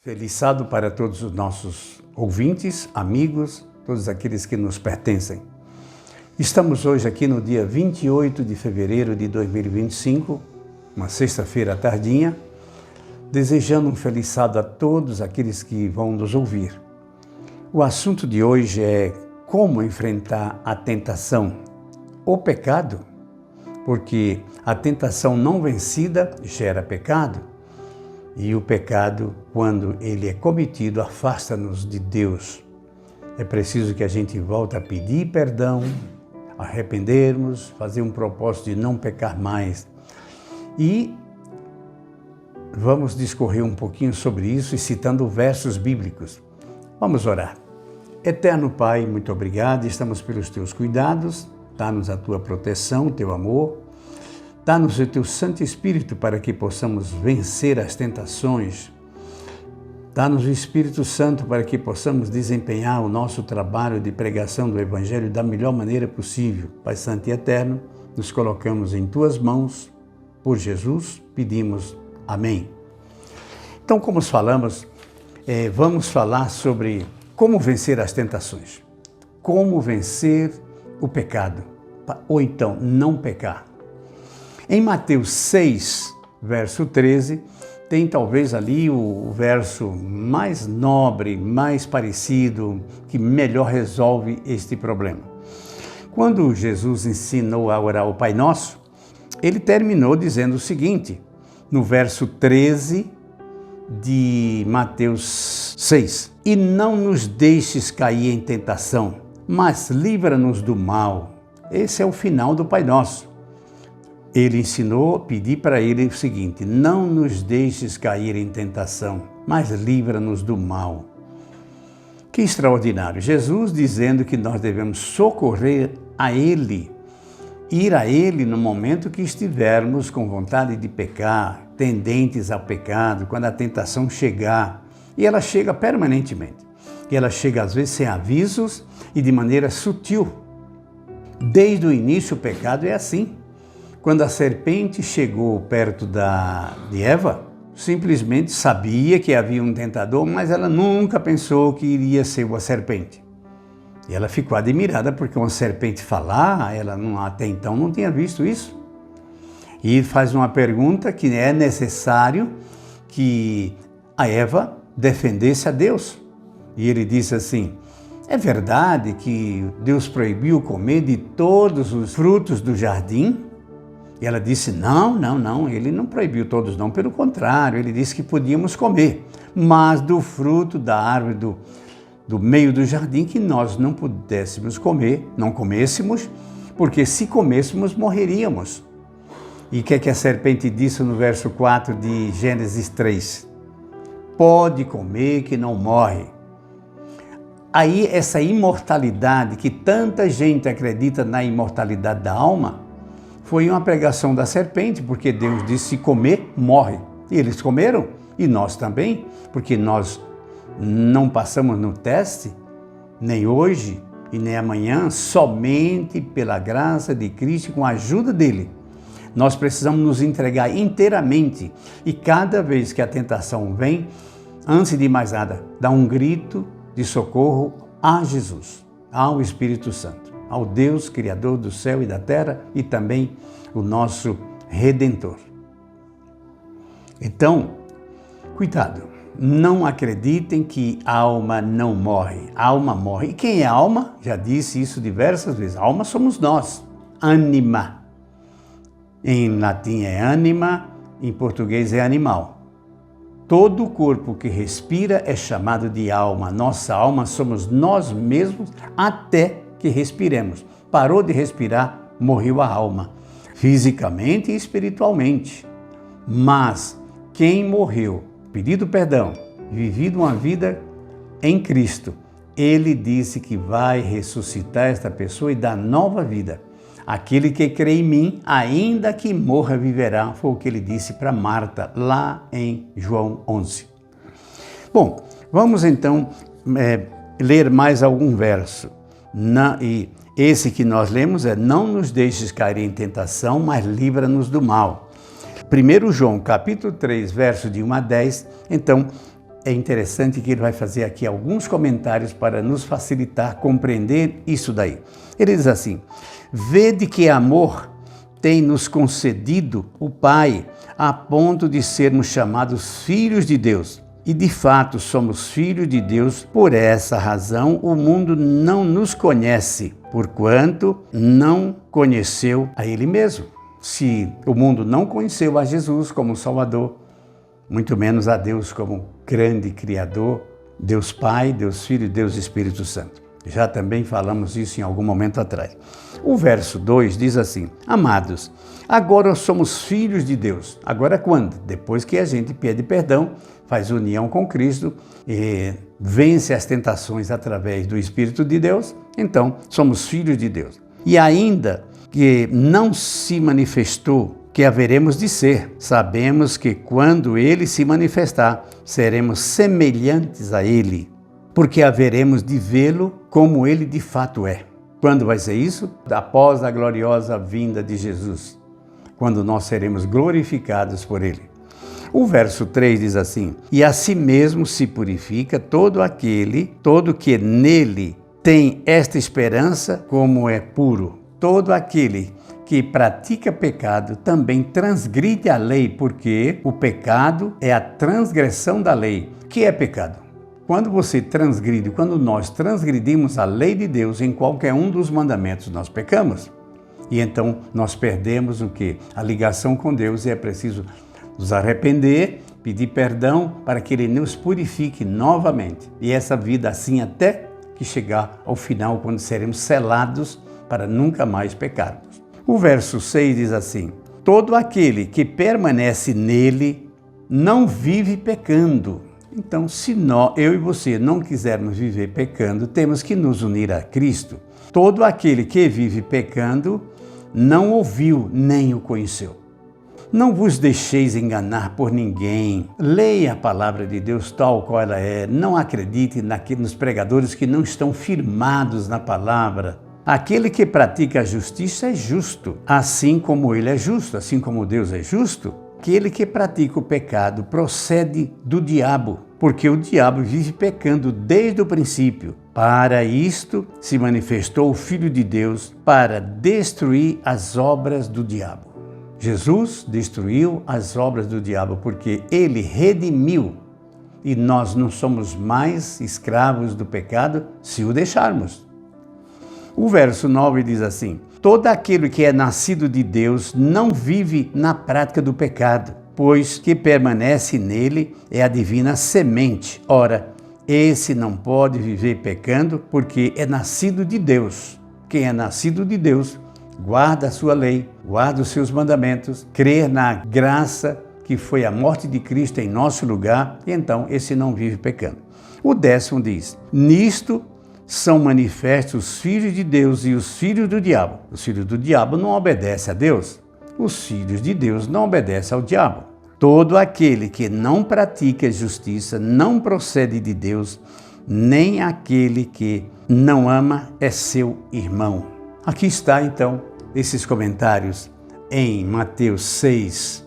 Feliz sábado para todos os nossos ouvintes, amigos, todos aqueles que nos pertencem. Estamos hoje aqui no dia 28 de fevereiro de 2025, uma sexta-feira tardinha, desejando um feliz sábado a todos aqueles que vão nos ouvir. O assunto de hoje é como enfrentar a tentação, o pecado, porque a tentação não vencida gera pecado. E o pecado, quando ele é cometido, afasta-nos de Deus. É preciso que a gente volte a pedir perdão, arrependermos, fazer um propósito de não pecar mais. E vamos discorrer um pouquinho sobre isso e citando versos bíblicos. Vamos orar. Eterno Pai, muito obrigado, estamos pelos teus cuidados, dá-nos a tua proteção, o teu amor. Dá-nos o teu Santo Espírito para que possamos vencer as tentações. Dá-nos o Espírito Santo para que possamos desempenhar o nosso trabalho de pregação do Evangelho da melhor maneira possível. Pai Santo e Eterno, nos colocamos em tuas mãos. Por Jesus, pedimos. Amém. Então, como falamos, vamos falar sobre como vencer as tentações. Como vencer o pecado, ou então não pecar. Em Mateus 6, verso 13, tem talvez ali o verso mais nobre, mais parecido, que melhor resolve este problema. Quando Jesus ensinou a orar o Pai Nosso, ele terminou dizendo o seguinte, no verso 13 de Mateus 6, e não nos deixes cair em tentação, mas livra-nos do mal. Esse é o final do Pai Nosso. Ele ensinou, pedi para ele o seguinte, não nos deixes cair em tentação, mas livra-nos do mal. Que extraordinário! Jesus dizendo que nós devemos socorrer a Ele, ir a Ele no momento que estivermos com vontade de pecar, tendentes ao pecado, quando a tentação chegar. E ela chega permanentemente. E ela chega às vezes sem avisos e de maneira sutil. Desde o início o pecado é assim. Quando a serpente chegou perto de Eva, simplesmente sabia que havia um tentador, mas ela nunca pensou que iria ser uma serpente. E ela ficou admirada porque uma serpente falar, ela até então não tinha visto isso. E faz uma pergunta que é necessário que a Eva defendesse a Deus. E ele disse assim, é verdade que Deus proibiu comer de todos os frutos do jardim? E ela disse, não, ele não proibiu todos não, pelo contrário, ele disse que podíamos comer, mas do fruto da árvore do meio do jardim que nós não pudéssemos comer, não comêssemos, porque se comêssemos morreríamos. E o que a serpente disse no verso 4 de Gênesis 3? Pode comer que não morre. Aí essa imortalidade, que tanta gente acredita na imortalidade da alma, foi uma pregação da serpente, porque Deus disse, se comer, morre. E eles comeram, e nós também, porque nós não passamos no teste, nem hoje e nem amanhã, somente pela graça de Cristo e com a ajuda dele. Nós precisamos nos entregar inteiramente, e cada vez que a tentação vem, antes de mais nada, dá um grito de socorro a Jesus, ao Espírito Santo, ao Deus Criador do céu e da terra e também o nosso Redentor. Então, cuidado, não acreditem que a alma não morre, a alma morre. E quem é alma? Já disse isso diversas vezes, alma somos nós, ânima. Em latim é ânima, em português é animal. Todo o corpo que respira é chamado de alma. Nossa alma somos nós mesmos até que respiremos. Parou de respirar, morreu a alma, fisicamente e espiritualmente. Mas quem morreu, pedido perdão, vivido uma vida em Cristo, ele disse que vai ressuscitar esta pessoa e dar nova vida. Aquele que crê em mim, ainda que morra, viverá. Foi o que ele disse para Marta, lá em João 11. Bom, vamos então ler mais algum verso. E esse que nós lemos é, não nos deixes cair em tentação, mas livra-nos do mal. 1 João, capítulo 3, verso de 1 a 10, então, é interessante que ele vai fazer aqui alguns comentários para nos facilitar compreender isso daí. Ele diz assim: vede que amor tem nos concedido o Pai a ponto de sermos chamados filhos de Deus. E de fato somos filhos de Deus, por essa razão o mundo não nos conhece, porquanto não conheceu a Ele mesmo. Se o mundo não conheceu a Jesus como Salvador, muito menos a Deus como grande Criador, Deus Pai, Deus Filho e Deus Espírito Santo. Já também falamos isso em algum momento atrás. O verso 2 diz assim: amados, agora somos filhos de Deus. Agora quando? Depois que a gente pede perdão, faz união com Cristo e vence as tentações através do Espírito de Deus, então somos filhos de Deus. E ainda que não se manifestou, que haveremos de ser, sabemos que quando Ele se manifestar, seremos semelhantes a Ele, porque haveremos de vê-lo como Ele de fato é. Quando vai ser isso? Após a gloriosa vinda de Jesus, quando nós seremos glorificados por Ele. O verso 3 diz assim: e a si mesmo se purifica todo que nele tem esta esperança, como é puro. Todo aquele que pratica pecado também transgride a lei, porque o pecado é a transgressão da lei. O que é pecado? Quando nós transgredimos a lei de Deus em qualquer um dos mandamentos, nós pecamos. E então nós perdemos o quê? A ligação com Deus, e é preciso nos arrepender, pedir perdão para que Ele nos purifique novamente. E essa vida assim até que chegar ao final, quando seremos selados para nunca mais pecarmos. O verso 6 diz assim: todo aquele que permanece nele não vive pecando. Então, se eu e você não quisermos viver pecando, temos que nos unir a Cristo. Todo aquele que vive pecando não ouviu nem o conheceu. Não vos deixeis enganar por ninguém. Leia a palavra de Deus tal qual ela é. Não acredite nos pregadores que não estão firmados na palavra. Aquele que pratica a justiça é justo, assim como ele é justo, assim como Deus é justo. Aquele que pratica o pecado procede do diabo, porque o diabo vive pecando desde o princípio. Para isto se manifestou o Filho de Deus, para destruir as obras do diabo. Jesus destruiu as obras do diabo porque ele redimiu, e nós não somos mais escravos do pecado se o deixarmos. O verso 9 diz assim: todo aquele que é nascido de Deus não vive na prática do pecado, pois que permanece nele é a divina semente. Ora, esse não pode viver pecando porque é nascido de Deus. Quem é nascido de Deus guarda a sua lei, guarda os seus mandamentos, crê na graça que foi a morte de Cristo em nosso lugar, e então esse não vive pecando. O 10º diz: nisto são manifestos os filhos de Deus e os filhos do diabo. Os filhos do diabo não obedecem a Deus. Os filhos de Deus não obedecem ao diabo. Todo aquele que não pratica justiça não procede de Deus, nem aquele que não ama é seu irmão. Aqui está, então, esses comentários em Mateus 6,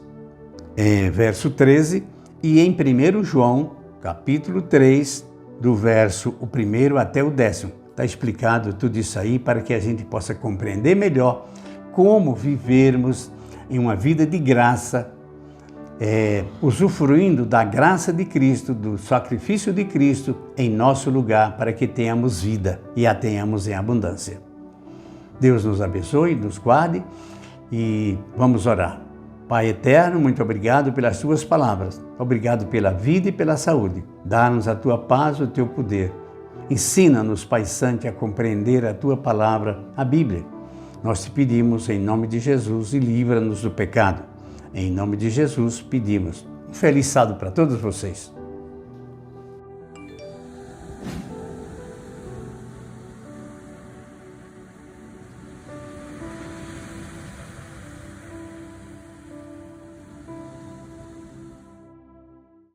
verso 13, e em 1 João, capítulo 3, do verso 1 até o 10º. Está explicado tudo isso aí para que a gente possa compreender melhor como vivermos em uma vida de graça, usufruindo da graça de Cristo, do sacrifício de Cristo em nosso lugar, para que tenhamos vida e a tenhamos em abundância. Deus nos abençoe, nos guarde e vamos orar. Pai eterno, muito obrigado pelas tuas palavras. Obrigado pela vida e pela saúde. Dá-nos a tua paz e o teu poder. Ensina-nos, Pai Santo, a compreender a tua palavra, a Bíblia. Nós te pedimos em nome de Jesus e livra-nos do pecado. Em nome de Jesus pedimos. Um feliz sábado para todos vocês.